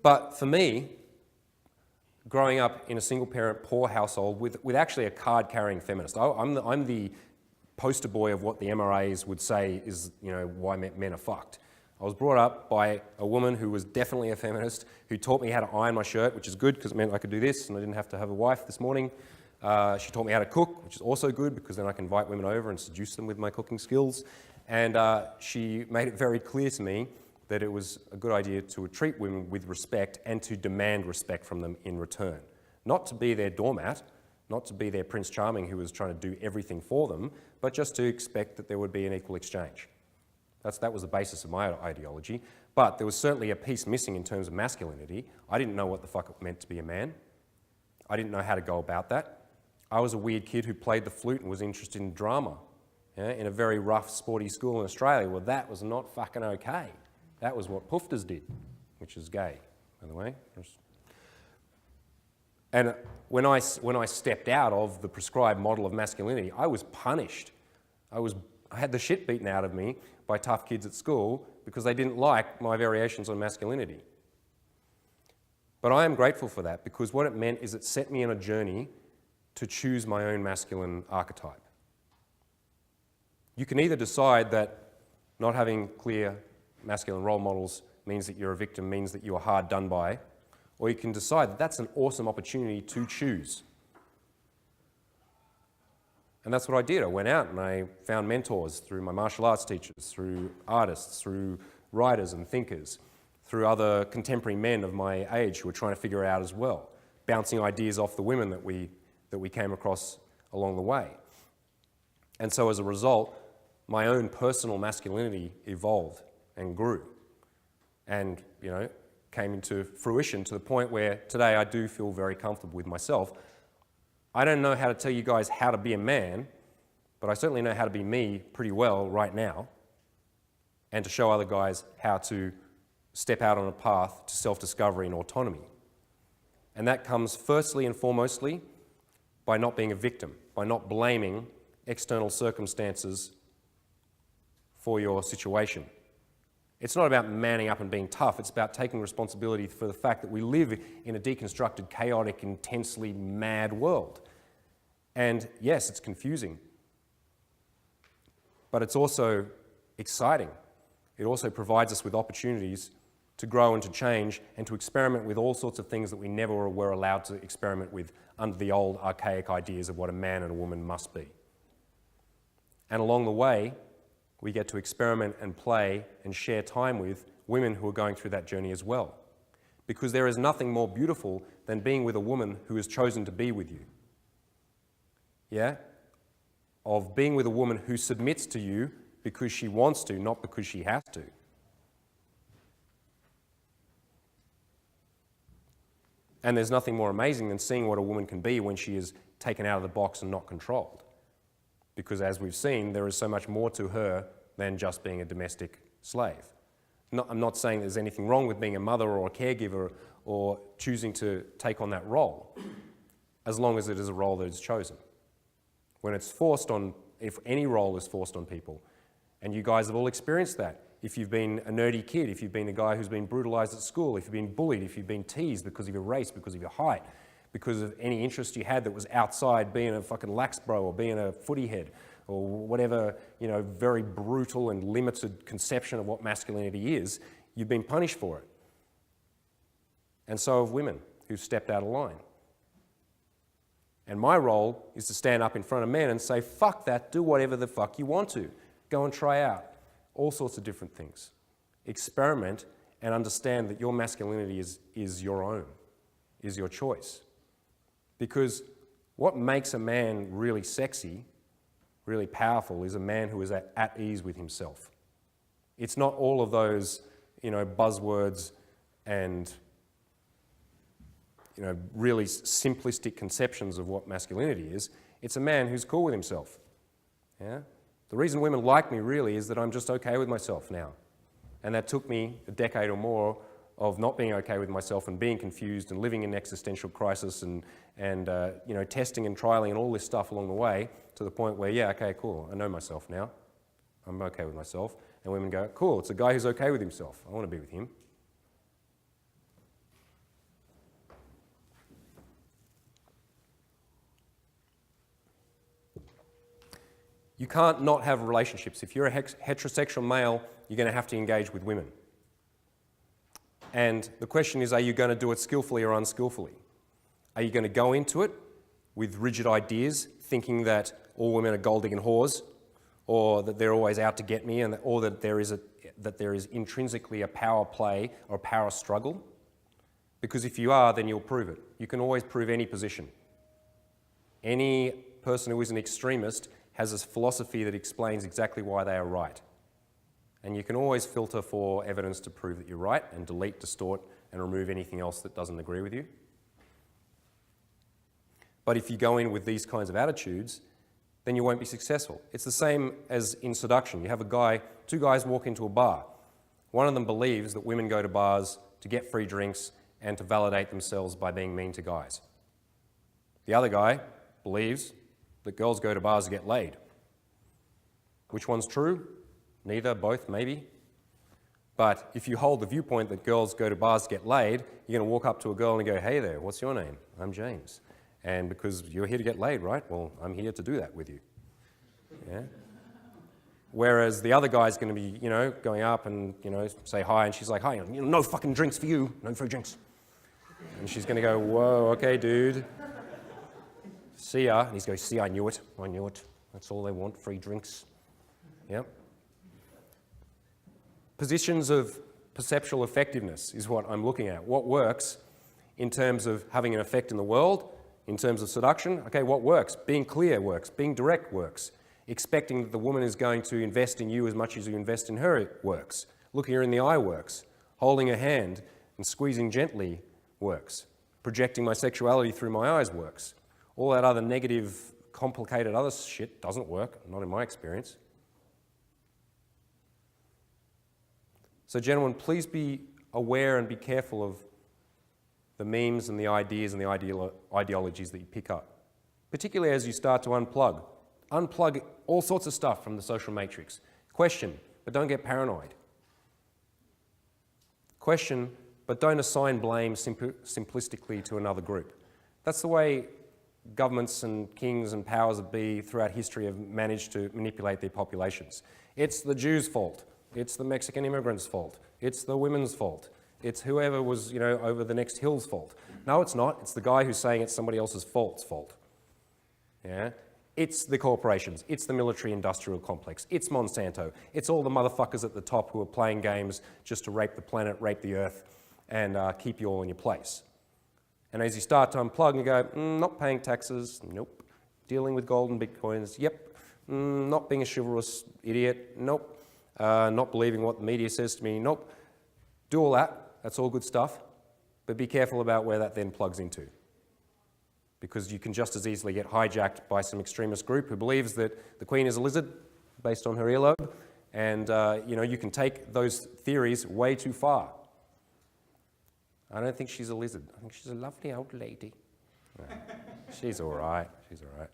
But for me, growing up in a single-parent, poor household with actually a card-carrying feminist, I'm the poster boy of what the MRAs would say is, why men are fucked. I was brought up by a woman who was definitely a feminist, who taught me how to iron my shirt, which is good because it meant I could do this and I didn't have to have a wife this morning. She taught me how to cook, which is also good because then I can invite women over and seduce them with my cooking skills. And she made it very clear to me that it was a good idea to treat women with respect and to demand respect from them in return. Not to be their doormat, not to be their Prince Charming who was trying to do everything for them, but just to expect that there would be an equal exchange. That was the basis of my ideology. But there was certainly a piece missing in terms of masculinity. I didn't know what the fuck it meant to be a man. I didn't know how to go about that. I was a weird kid who played the flute and was interested in drama, in a very rough, sporty school in Australia. Well, that was not fucking okay. That was what poofters did, which is gay, by the way. And when I stepped out of the prescribed model of masculinity, I was punished. I had the shit beaten out of me by tough kids at school because they didn't like my variations on masculinity. But I am grateful for that because what it meant is it set me on a journey to choose my own masculine archetype. You can either decide that not having clear masculine role models means that you're a victim, means that you are hard done by, or you can decide that that's an awesome opportunity to choose. And that's what I did. I went out and I found mentors through my martial arts teachers, through artists, through writers and thinkers, through other contemporary men of my age who were trying to figure it out as well, bouncing ideas off the women that we came across along the way. And so as a result, my own personal masculinity evolved and grew and, came into fruition to the point where today I do feel very comfortable with myself. I don't know how to tell you guys how to be a man, but I certainly know how to be me pretty well right now and to show other guys how to step out on a path to self-discovery and autonomy. And that comes firstly and foremostly by not being a victim, by not blaming external circumstances for your situation. It's not about manning up and being tough, it's about taking responsibility for the fact that we live in a deconstructed, chaotic, intensely mad world. And yes, it's confusing, but it's also exciting. It also provides us with opportunities to grow and to change and to experiment with all sorts of things that we never were allowed to experiment with under the old archaic ideas of what a man and a woman must be. And along the way, we get to experiment and play and share time with women who are going through that journey as well. Because there is nothing more beautiful than being with a woman who has chosen to be with you. Yeah? Of being with a woman who submits to you because she wants to, not because she has to. And there's nothing more amazing than seeing what a woman can be when she is taken out of the box and not controlled. Because as we've seen, there is so much more to her than just being a domestic slave. I'm not saying there's anything wrong with being a mother or a caregiver or choosing to take on that role, as long as it is a role that is chosen. When it's forced on, if any role is forced on people, and you guys have all experienced that. If you've been a nerdy kid, if you've been a guy who's been brutalized at school, if you've been bullied, if you've been teased because of your race, because of your height, because of any interest you had that was outside being a fucking lax bro or being a footy head or whatever, very brutal and limited conception of what masculinity is, you've been punished for it. And so have women who've stepped out of line. And my role is to stand up in front of men and say, fuck that, do whatever the fuck you want to. Go and try out all sorts of different things. Experiment and understand that your masculinity is your own, is your choice. Because what makes a man really sexy, really powerful, is a man who is at ease with himself. It's not all of those, buzzwords and, really simplistic conceptions of what masculinity is. It's a man who's cool with himself. Yeah? The reason women like me really is that I'm just okay with myself now. And that took me a decade or more of not being okay with myself and being confused and living in existential crisis and you know, testing and trialing and all this stuff along the way to the point where, yeah, okay, cool, I know myself now. I'm okay with myself. And women go, cool, it's a guy who's okay with himself. I want to be with him. You can't not have relationships. If you're a heterosexual male, you're going to have to engage with women. And the question is, are you going to do it skillfully or unskillfully? Are you going to go into it with rigid ideas, thinking that all women are gold digging whores, or that they're always out to get me, or that there is intrinsically a power play or a power struggle? Because if you are, then you'll prove it. You can always prove any position. Any person who is an extremist has a philosophy that explains exactly why they are right. And you can always filter for evidence to prove that you're right and delete, distort, and remove anything else that doesn't agree with you. But if you go in with these kinds of attitudes, then you won't be successful. It's the same as in seduction. You have two guys walk into a bar. One of them believes that women go to bars to get free drinks and to validate themselves by being mean to guys. The other guy believes that girls go to bars to get laid. Which one's true? Neither, both, maybe. But if you hold the viewpoint that girls go to bars to get laid, you're going to walk up to a girl and go, hey there, what's your name? I'm James. And because you're here to get laid, right? Well, I'm here to do that with you. Yeah? Whereas the other guy's going to be, you know, going up and, you know, say hi, and she's like, hi, you know, no fucking drinks for you, no free drinks. And she's going to go, whoa, okay, dude. See ya. And he's going, see, I knew it. That's all they want, free drinks. Yep. Positions of perceptual effectiveness is what I'm looking at. What works in terms of having an effect in the world, in terms of seduction? Okay, what works? Being clear works. Being direct works. Expecting that the woman is going to invest in you as much as you invest in her works. Looking her in the eye works. Holding her hand and squeezing gently works. Projecting my sexuality through my eyes works. All that other negative, complicated other shit doesn't work, not in my experience. So gentlemen, please be aware and be careful of the memes and the ideas and the ideologies that you pick up, particularly as you start to unplug. Unplug all sorts of stuff from the social matrix. Question, but don't get paranoid. Question, but don't assign blame simplistically to another group. That's the way governments and kings and powers that be throughout history have managed to manipulate their populations. It's the Jews' fault. It's the Mexican immigrants' fault. It's the women's fault. It's whoever was, you know, over the next hill's fault. No, it's not. It's the guy who's saying it's somebody else's fault. Yeah? It's the corporations. It's the military-industrial complex. It's Monsanto. It's all the motherfuckers at the top who are playing games just to rape the planet, rape the earth, and keep you all in your place. And as you start to unplug and go, not paying taxes, nope. Dealing with gold and bitcoins, yep. Not being a chivalrous idiot, nope. Not believing what the media says to me, nope. Do all that, that's all good stuff, but be careful about where that then plugs into. Because you can just as easily get hijacked by some extremist group who believes that the Queen is a lizard based on her earlobe, and you know, you can take those theories way too far. I don't think she's a lizard. I think she's a lovely old lady. No, she's all right. She's all right.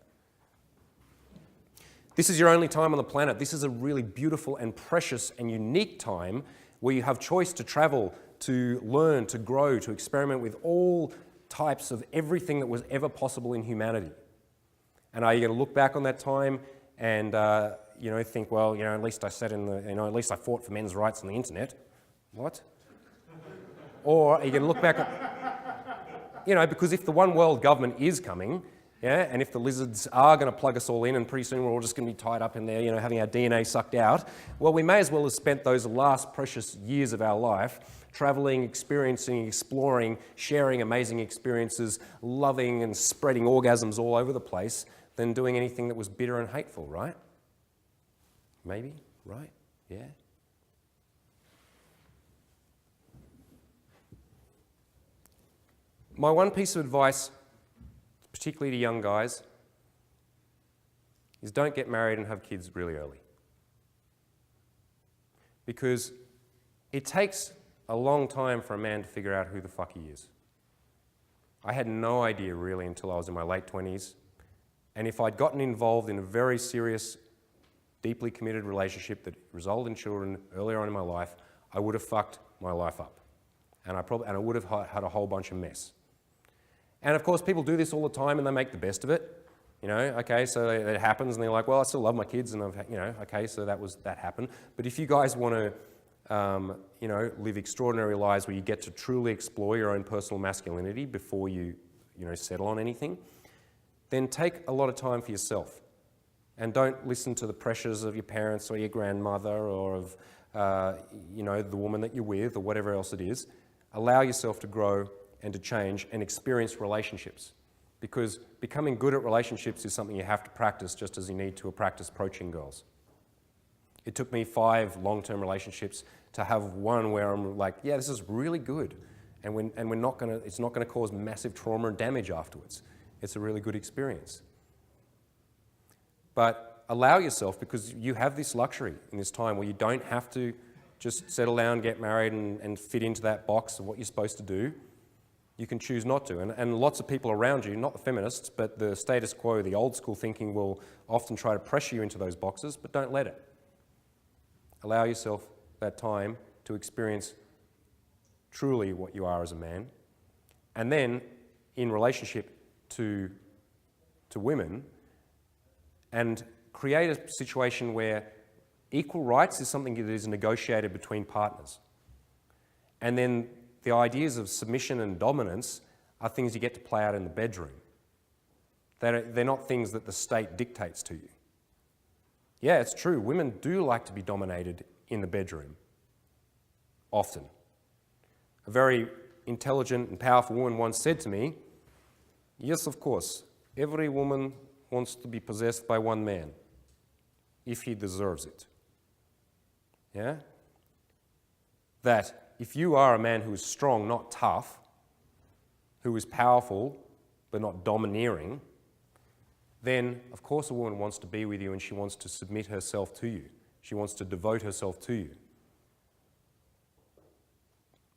This is your only time on the planet. This is a really beautiful and precious and unique time where you have choice to travel, to learn, to grow, to experiment with all types of everything that was ever possible in humanity. And are you going to look back on that time and you know, think, well, you know, at least I said at least I fought for men's rights on the internet. What? Or are you going to look back at, you know, because if the one world government is coming, yeah, and if the lizards are going to plug us all in and pretty soon we're all just going to be tied up in there, you know, having our DNA sucked out, well, we may as well have spent those last precious years of our life traveling, experiencing, exploring, sharing amazing experiences, loving and spreading orgasms all over the place than doing anything that was bitter and hateful, right? Maybe, right? Yeah. My one piece of advice, particularly to young guys, is don't get married and have kids really early. Because it takes a long time for a man to figure out who the fuck he is. I had no idea really until I was in my late 20s. And if I'd gotten involved in a very serious, deeply committed relationship that resulted in children earlier on in my life, I would have fucked my life up. And I would have had a whole bunch of mess. And of course, people do this all the time and they make the best of it. You know, okay, so it happens and they're like, well, I still love my kids and okay, so that happened. But if you guys want to, live extraordinary lives where you get to truly explore your own personal masculinity before you settle on anything, then take a lot of time for yourself. And don't listen to the pressures of your parents or your grandmother or of, the woman that you're with or whatever else it is. Allow yourself to grow and to change and experience relationships. Because becoming good at relationships is something you have to practice just as you need to practice approaching girls. It took me 5 long-term relationships to have one where I'm like, yeah, this is really good. And it's not gonna cause massive trauma and damage afterwards. It's a really good experience. But allow yourself, because you have this luxury in this time where you don't have to just settle down, get married and fit into that box of what you're supposed to do. You can choose not to. And lots of people around you, not the feminists, but the status quo, the old school thinking will often try to pressure you into those boxes, but don't let it. Allow yourself that time to experience truly what you are as a man. And then, in relationship to women, and create a situation where equal rights is something that is negotiated between partners. And then the ideas of submission and dominance are things you get to play out in the bedroom. They're not things that the state dictates to you. Yeah, it's true, women do like to be dominated in the bedroom, often. A very intelligent and powerful woman once said to me, yes, of course, every woman wants to be possessed by one man, if he deserves it. Yeah? That if you are a man who is strong, not tough, who is powerful, but not domineering, then of course a woman wants to be with you and she wants to submit herself to you. She wants to devote herself to you.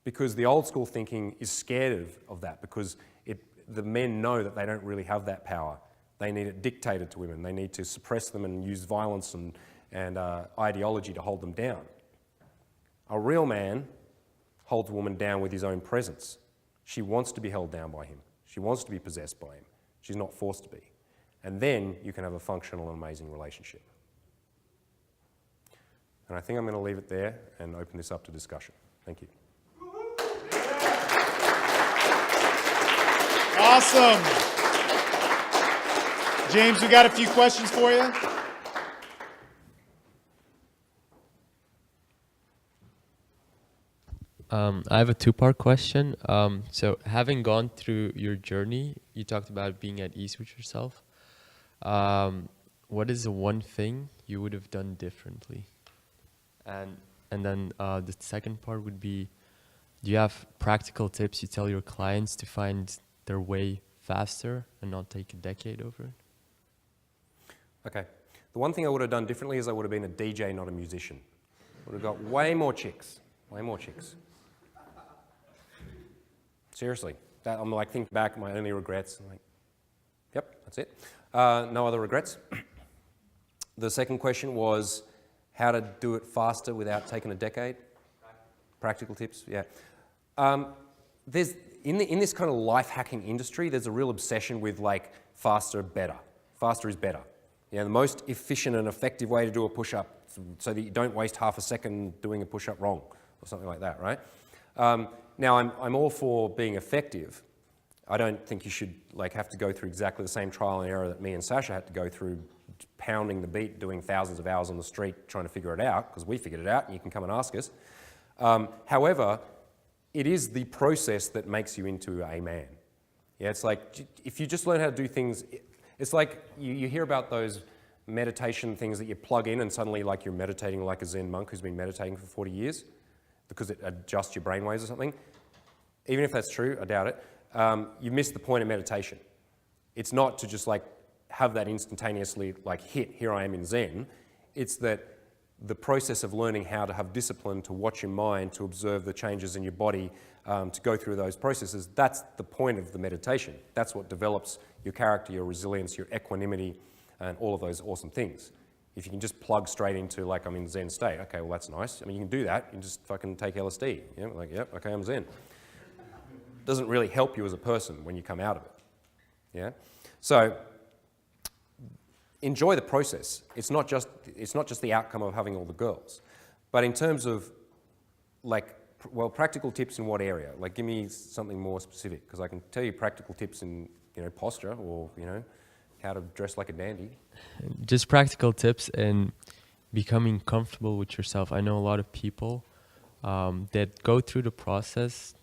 Because the old school thinking is scared of that, because the men know that they don't really have that power. They need it dictated to women. They need to suppress them and use violence and ideology to hold them down. A real man holds a woman down with his own presence. She wants to be held down by him. She wants to be possessed by him. She's not forced to be. And then you can have a functional and amazing relationship. And I think I'm going to leave it there and open this up to discussion. Thank you. Awesome. James, we got a few questions for you. I have a 2-part question. So having gone through your journey, you talked about being at ease with yourself. What is the one thing you would have done differently? And then the second part would be, do you have practical tips you tell your clients to find their way faster and not take a decade over it? Okay. The one thing I would have done differently is I would have been a DJ, not a musician. Would have got way more chicks. Way more chicks. Seriously. I'm like, think back, my only regrets. I'm like, yep, that's it. No other regrets. The second question was how to do it faster without taking a decade. Practical tips, yeah. There's in this kind of life hacking industry, there's a real obsession with like faster, better. Faster is better. Yeah, the most efficient and effective way to do a push-up so that you don't waste half a second doing a push-up wrong or something like that, right? Now, I'm all for being effective. I don't think you should like have to go through exactly the same trial and error that me and Sasha had to go through, pounding the beat, doing thousands of hours on the street trying to figure it out, because we figured it out and you can come and ask us. However, it is the process that makes you into a man. Yeah, it's like if you just learn how to do things, it's like you hear about those meditation things that you plug in and suddenly like you're meditating like a Zen monk who's been meditating for 40 years because it adjusts your brainwaves or something. Even if that's true, I doubt it. You miss the point of meditation. It's not to just like have that instantaneously like hit, here I am in Zen. It's that the process of learning how to have discipline, to watch your mind, to observe the changes in your body, to go through those processes, that's the point of the meditation. That's what develops your character, your resilience, your equanimity, and all of those awesome things. If you can just plug straight into, like, I'm in Zen state, okay, well, that's nice. I mean, you can do that. You can just fucking take LSD. Yeah, like, yep, okay, I'm Zen. Doesn't really help you as a person when you come out of it. Yeah? So, enjoy the process. It's not just the outcome of having all the girls. But in terms of, like, well, practical tips in what area? Like, give me something more specific, because I can tell you practical tips in, posture, or, how to dress like a dandy. Just practical tips in becoming comfortable with yourself. I know a lot of people that go through the process,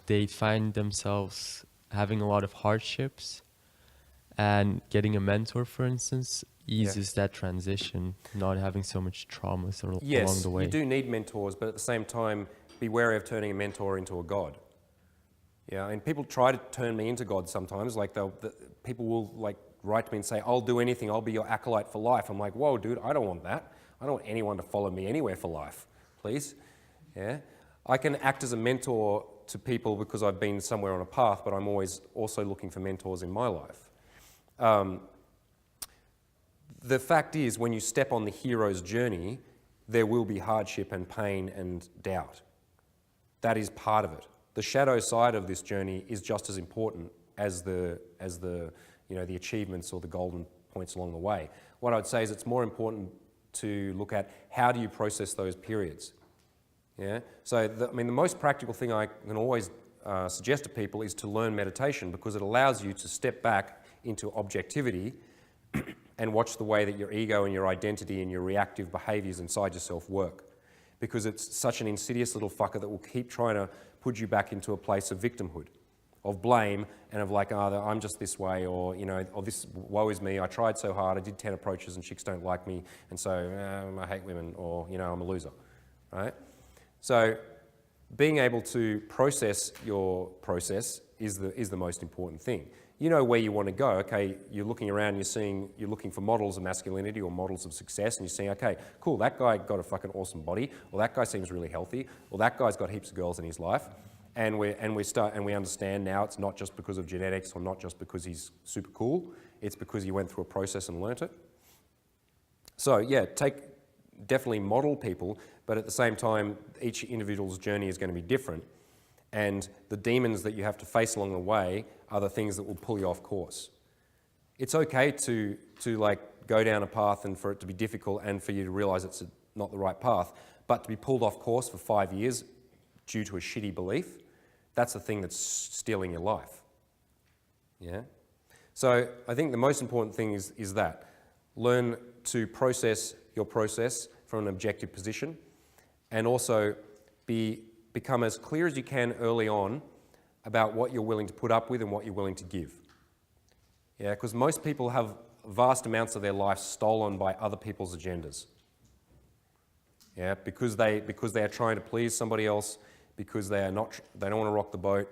they find themselves having a lot of hardships, and getting a mentor, for instance, eases that transition, not having so much trauma along the way. Yes, you do need mentors, but at the same time, be wary of turning a mentor into a god. Yeah, and people try to turn me into God sometimes. Like, people will, like, write to me and say, I'll do anything, I'll be your acolyte for life. I'm like, whoa, dude, I don't want that. I don't want anyone to follow me anywhere for life, please. Yeah, I can act as a mentor to people because I've been somewhere on a path, but I'm always also looking for mentors in my life. The fact is, when you step on the hero's journey, there will be hardship and pain and doubt. That is part of it. The shadow side of this journey is just as important as the achievements or the golden points along the way. What I'd say is it's more important to look at how do you process those periods. Yeah. So the most practical thing I can always suggest to people is to learn meditation, because it allows you to step back into objectivity and watch the way that your ego and your identity and your reactive behaviours inside yourself work. Because it's such an insidious little fucker that will keep trying to put you back into a place of victimhood, of blame, and of like, I'm just this way, or, or this, woe is me, I tried so hard, I did 10 approaches and chicks don't like me, and so I hate women, or, I'm a loser, right? So being able to process your process is the most important thing. You know where you want to go. Okay, you're looking around, you're looking for models of masculinity or models of success, and you're saying, okay, cool, that guy got a fucking awesome body, or that guy seems really healthy, or that guy's got heaps of girls in his life, and we understand now it's not just because of genetics or not just because he's super cool, it's because he went through a process and learnt it. So yeah, definitely model people, but at the same time, each individual's journey is going to be different. And the demons that you have to face along the way are the things that will pull you off course. It's okay to like go down a path and for it to be difficult and for you to realise it's not the right path, but to be pulled off course for 5 years due to a shitty belief, that's the thing that's stealing your life. Yeah? So I think the most important thing is that. Learn to process your process from an objective position, and also become as clear as you can early on about what you're willing to put up with and what you're willing to give. Yeah, because most people have vast amounts of their life stolen by other people's agendas. Yeah, because they are trying to please somebody else, because they don't want to rock the boat.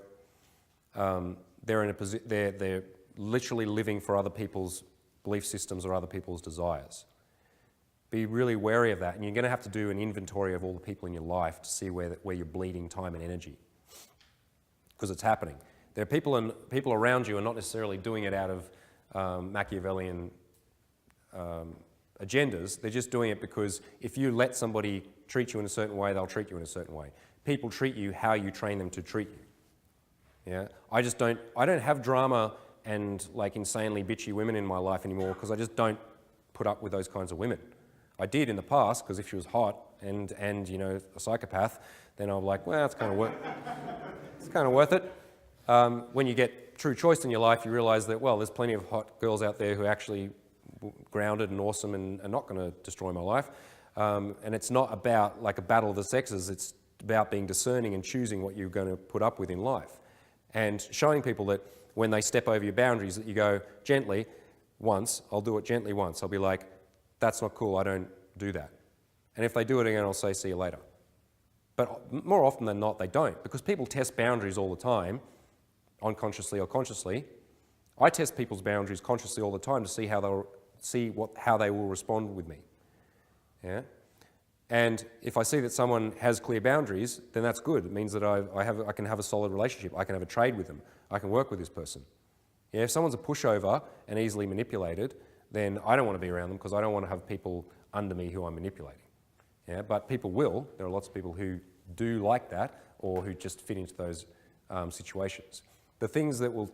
They're literally living for other people's belief systems or other people's desires. Be really wary of that, and you're going to have to do an inventory of all the people in your life to see where you're bleeding time and energy, because it's happening. There are people around you are not necessarily doing it out of Machiavellian agendas. They're just doing it because if you let somebody treat you in a certain way, they'll treat you in a certain way. People treat you how you train them to treat you. Yeah, I don't have drama and like insanely bitchy women in my life anymore, because I just don't put up with those kinds of women. I did in the past, because if she was hot and a psychopath, then I'm like, well, it's kind of worth it. When you get true choice in your life, you realise that, well, there's plenty of hot girls out there who are actually grounded and awesome and are not going to destroy my life. And it's not about like a battle of the sexes. It's about being discerning and choosing what you're going to put up with in life, and showing people that when they step over your boundaries, that you go gently once. I'll do it gently once. I'll be like, that's not cool, I don't do that. And if they do it again, I'll say, see you later. But more often than not, they don't, because people test boundaries all the time, unconsciously or consciously. I test people's boundaries consciously all the time to see how they will respond with me. Yeah? And if I see that someone has clear boundaries, then that's good. It means that I can have a solid relationship. I can have a trade with them. I can work with this person. Yeah, if someone's a pushover and easily manipulated, then I don't want to be around them because I don't want to have people under me who I'm manipulating. Yeah, but people will. There are lots of people who do like that or who just fit into those situations. The things that will,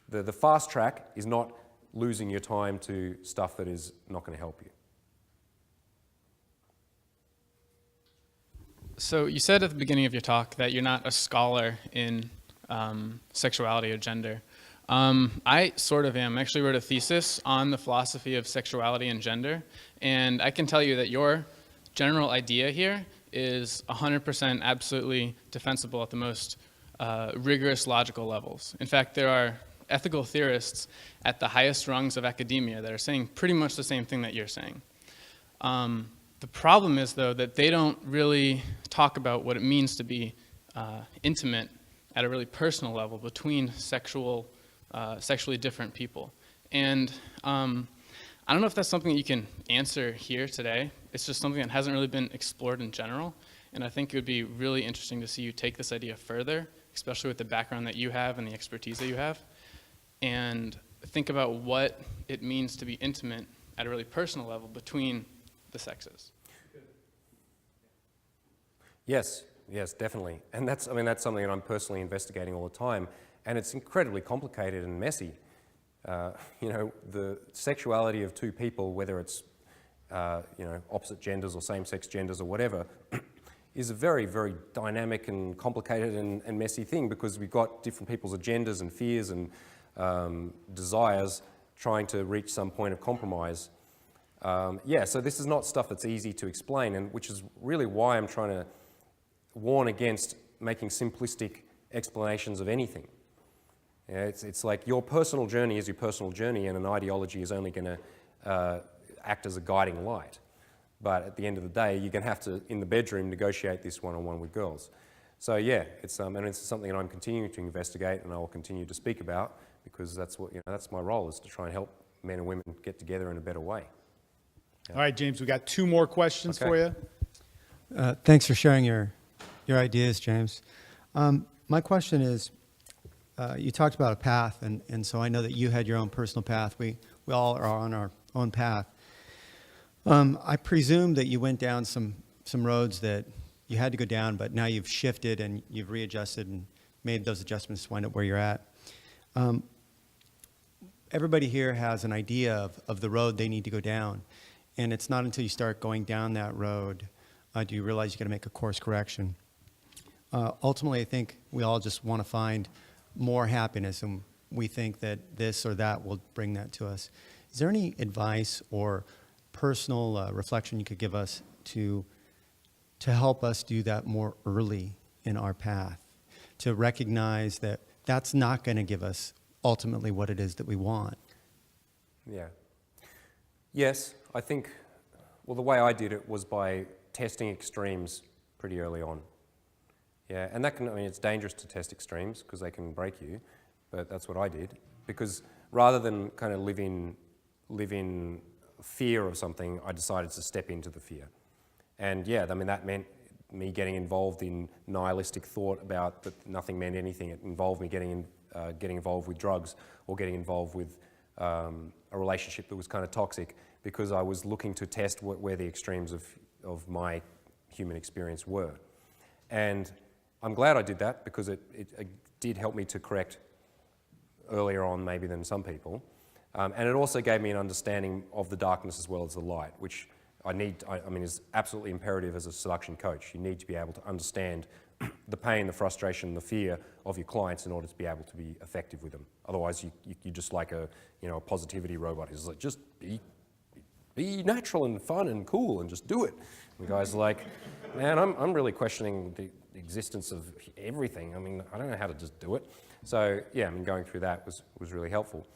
the fast track is not losing your time to stuff that is not going to help you. So you said at the beginning of your talk that you're not a scholar in sexuality or gender. I sort of am. I actually wrote a thesis on the philosophy of sexuality and gender, and I can tell you that your general idea here is 100% absolutely defensible at the most rigorous logical levels. In fact, there are ethical theorists at the highest rungs of academia that are saying pretty much the same thing that you're saying. The problem is, though, that they don't really talk about what it means to be intimate at a really personal level between sexually different people. And I don't know if that's something that you can answer here today. It's just something that hasn't really been explored in general. And I think it would be really interesting to see you take this idea further, especially with the background that you have and the expertise that you have, and think about what it means to be intimate at a really personal level between the sexes. Yes, definitely. And that's something that I'm personally investigating all the time. And it's incredibly complicated and messy. The sexuality of two people, whether it's opposite genders or same-sex genders or whatever, is a very, very dynamic and complicated and messy thing because we've got different people's agendas and fears and desires trying to reach some point of compromise. So this is not stuff that's easy to explain, and which is really why I'm trying to warn against making simplistic explanations of anything. Yeah, it's like your personal journey is your personal journey, and an ideology is only going to act as a guiding light. But at the end of the day, you're going to have to, in the bedroom, negotiate this one-on-one with girls. So yeah, it's something that I'm continuing to investigate, and I will continue to speak about because that's my role, is to try and help men and women get together in a better way. Yeah. All right, James, we got 2 more questions for you. Thanks for sharing your ideas, James. My question is, you talked about a path, and so I know that you had your own personal path. We all are on our own path. I presume that you went down some roads that you had to go down, but now you've shifted and you've readjusted and made those adjustments to wind up where you're at. Everybody here has an idea of the road they need to go down, and it's not until you start going down that road do you realize you got to make a course correction. Ultimately, I think we all just want to find more happiness, and we think that this or that will bring that to us. Is there any advice or personal reflection you could give us to help us do that more early in our path, to recognize that that's not going to give us ultimately what it is that we want? Yeah. Yes, I think, well, the way I did it was by testing extremes pretty early on. Yeah, and it's dangerous to test extremes because they can break you, but that's what I did. Because rather than kind of live in fear of something, I decided to step into the fear. And yeah, that meant me getting involved in nihilistic thought about that nothing meant anything. It involved me getting involved with drugs or getting involved with a relationship that was kind of toxic because I was looking to test where the extremes of my human experience were. And I'm glad I did that because it did help me to correct earlier on maybe than some people. And it also gave me an understanding of the darkness as well as the light, which is absolutely imperative as a seduction coach. You need to be able to understand the pain, the frustration, the fear of your clients in order to be able to be effective with them. Otherwise, you're just like a positivity robot who's like, just be natural and fun and cool and just do it. And the guy's like, man, I'm really questioning the existence of everything. I don't know how to just do it. So yeah, going through that was really helpful.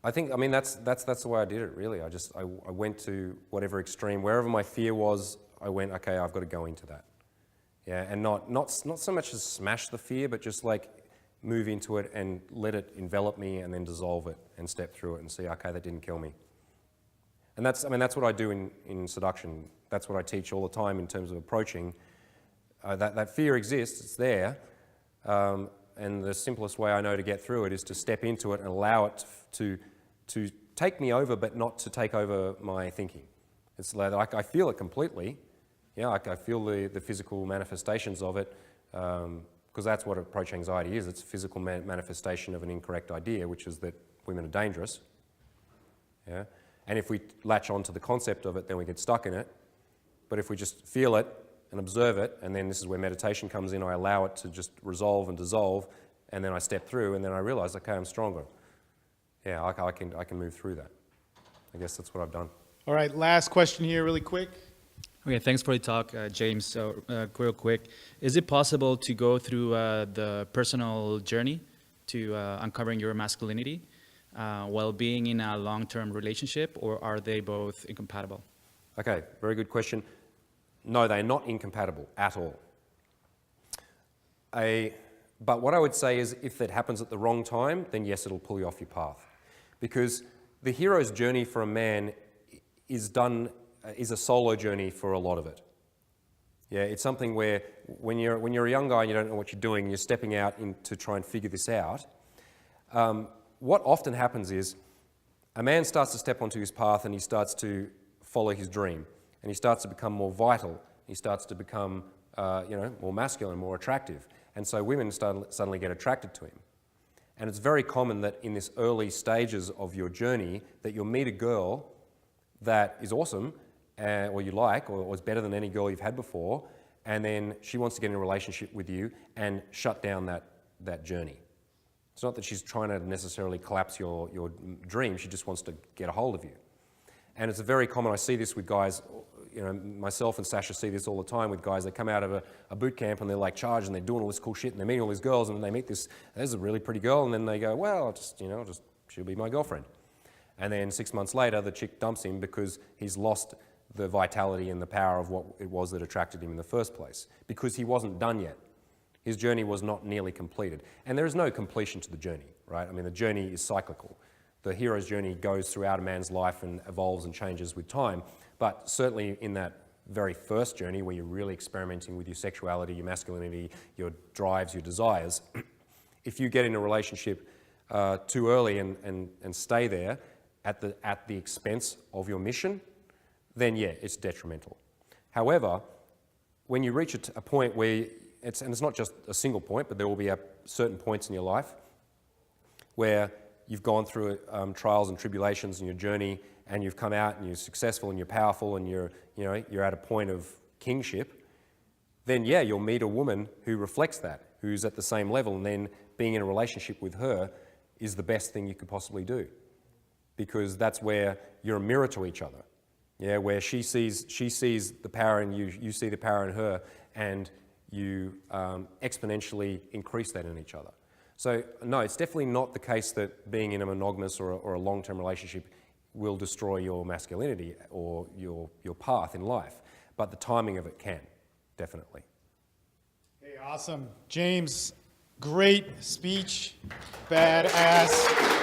I think, that's the way I did it, really. I went to whatever extreme, wherever my fear was, I went, okay, I've got to go into that. Yeah, and not so much as smash the fear, but just like move into it and let it envelop me and then dissolve it and step through it and see, okay, that didn't kill me. And that's what I do in seduction. That's what I teach all the time in terms of approaching. That fear exists, it's there, and the simplest way I know to get through it is to step into it and allow it to take me over, but not to take over my thinking. It's like I feel it completely. Yeah, I feel the physical manifestations of it, because that's what approach anxiety is. It's a physical manifestation of an incorrect idea, which is that women are dangerous. Yeah, and if we latch onto the concept of it, then we get stuck in it. But if we just feel it and observe it, and then this is where meditation comes in, I allow it to just resolve and dissolve, and then I step through, and then I realize, okay, I'm stronger. Yeah, I can move through that. I guess that's what I've done. All right, last question here, really quick. Okay, thanks for the talk, James. So, real quick, is it possible to go through the personal journey to uncovering your masculinity while being in a long-term relationship, or are they both incompatible? Okay, very good question. No, they're not incompatible at all. But what I would say is if it happens at the wrong time, then yes, it'll pull you off your path. Because the hero's journey for a man is a solo journey for a lot of it. Yeah, it's something where when you're a young guy and you don't know what you're doing, you're stepping out to try and figure this out. What often happens is a man starts to step onto his path and he starts to follow his dream, and he starts to become more vital. He starts to become more masculine, more attractive, and so women suddenly get attracted to him. And it's very common that in this early stages of your journey that you'll meet a girl that is awesome, or you like, or is better than any girl you've had before, and then she wants to get in a relationship with you and shut down that journey. It's not that she's trying to necessarily collapse your dream, she just wants to get a hold of you. And it's very common, I see this with guys, myself and Sasha see this all the time with guys that come out of a boot camp and they're like charged and they're doing all this cool shit and they're meeting all these girls and then they meet there's a really pretty girl, and then they go, well, she'll be my girlfriend. And then 6 months later, the chick dumps him because he's lost the vitality and the power of what it was that attracted him in the first place, because he wasn't done yet. His journey was not nearly completed. And there is no completion to the journey, right? I mean, the journey is cyclical. The hero's journey goes throughout a man's life and evolves and changes with time. But certainly in that very first journey where you're really experimenting with your sexuality, your masculinity, your drives, your desires, if you get in a relationship too early and stay there at the expense of your mission, then yeah, it's detrimental. However, when you reach a point where it's not just a single point, but there will be certain points in your life where you've gone through trials and tribulations in your journey, and you've come out and you're successful and you're powerful and you're at a point of kingship, then yeah, you'll meet a woman who reflects that, who's at the same level, and then being in a relationship with her is the best thing you could possibly do, because that's where you're a mirror to each other. Yeah, where she sees the power in you, you see the power in her, and you exponentially increase that in each other. So no, it's definitely not the case that being in a monogamous or a long-term relationship will destroy your masculinity or your path in life, but the timing of it can, definitely. Hey, awesome. James, great speech, badass.